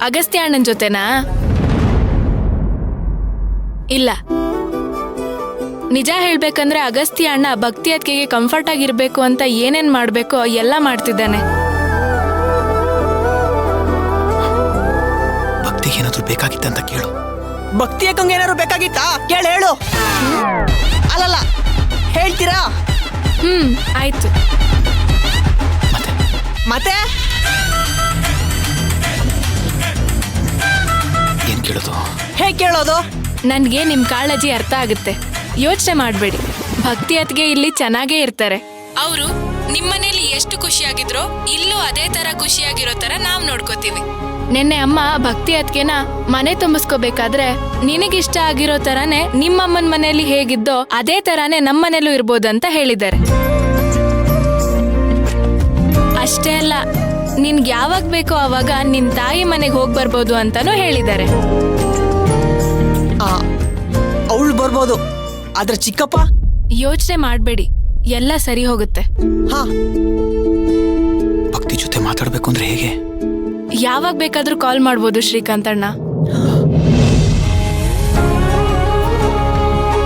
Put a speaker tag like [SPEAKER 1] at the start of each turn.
[SPEAKER 1] ಅಗಸ್ತ್ಯ ಅಣ್ಣನ ಜೊತೆನಾ? ಇಲ್ಲ, ನಿಜ ಹೇಳ್ಬೇಕಂದ್ರೆ ಅಗಸ್ತ್ಯ ಅಣ್ಣ ಭಕ್ತಿ ಅತ್ತಿಗೆಗೆ ಕಂಫರ್ಟ್ ಆಗಿರ್ಬೇಕು ಅಂತ ಏನೇನ್ ಮಾಡ್ಬೇಕೋ ಎಲ್ಲ ಮಾಡ್ತಿದ್ದಾನೆ.
[SPEAKER 2] ಭಕ್ತಿಗೆ ಏನಾದ್ರು ಬೇಕಾಗಿತ್ತಂತ ಕೇಳು.
[SPEAKER 3] ಭಕ್ತಿ ಅಕ್ಕಂಗೆ ಏನಾದ್ರು ಬೇಕಾಗಿತ್ತಾ ಕೇಳ ಹೇಳು. ಅಲ್ಲಲ್ಲ ಹೇಳ್ತೀರಾ?
[SPEAKER 1] ಆಯ್ತು.
[SPEAKER 3] ಮತ್ತೆ
[SPEAKER 2] ಏನ್ ಕೇಳೋದು?
[SPEAKER 3] ಹೇಗೆ ಕೇಳೋದು?
[SPEAKER 1] ನನ್ಗೆ ನಿಮ್ ಕಾಳಜಿ ಅರ್ಥ ಆಗುತ್ತೆ, ಯೋಚನೆ ಮಾಡ್ಬೇಡಿ. ಭಕ್ತಿ ಅತ್ತಿಗೆ ಇಲ್ಲಿ ಚೆನ್ನಾಗೇ ಇರ್ತಾರೆ. ಅವರು ನಿಮ್ಮನೇಲಿ ಎಷ್ಟು ಖುಷಿಯಾಗಿದ್ರೋ ಇಲ್ಲೂ ಅದೇ ತರ ಖುಷಿಯಾಗಿರೋ ತರ ನಾವ್ ನೋಡ್ಕೋತೀವಿ. ನಿನ್ನೆ ಅಮ್ಮ ಭಕ್ತಿ ಅತ್ತಿಗೆನ ಮನೆ ತುಂಬಿಸ್ಕೋಬೇಕಾದ್ರೆ ನಿನಗಿಷ್ಟ ಆಗಿರೋ ತರಾನೇ ನಿಮ್ಮಮ್ಮನ ಮನೆಯಲ್ಲಿ ಹೇಗಿದ್ದೋ ಅದೇ ತರಾನೇ ನಮ್ಮನೇಲೂ ಇರ್ಬೋದಂತ ಹೇಳಿದ್ದಾರೆ. ಅಷ್ಟೇ ಅಲ್ಲ, ನಿನ್ಗೆ ಯಾವಾಗ ಬೇಕೋ ಅವಾಗ ನಿನ್ ತಾಯಿ ಮನೆಗೆ ಹೋಗಿ ಬರ್ಬೋದು ಅಂತಾನೂ ಹೇಳಿದ್ದಾರೆ.
[SPEAKER 3] ಅವಳು ಬರ್ಬೋದು, ಆದ್ರೆ ಚಿಕ್ಕಪ್ಪ?
[SPEAKER 1] ಯೋಚನೆ ಮಾಡ್ಬೇಡಿ, ಎಲ್ಲ ಸರಿ ಹೋಗುತ್ತೆ.
[SPEAKER 3] ಹಾ,
[SPEAKER 2] ಭಕ್ತಿ ಜೊತೆ ಮಾತಾಡ್ಬೇಕು ಅಂದ್ರೆ ಹೇಗೆ?
[SPEAKER 1] ಯಾವಾಗ ಬೇಕಾದ್ರೂ ಕಾಲ್ ಮಾಡ್ಬೋದು ಶ್ರೀಕಾಂತಣ್ಣ.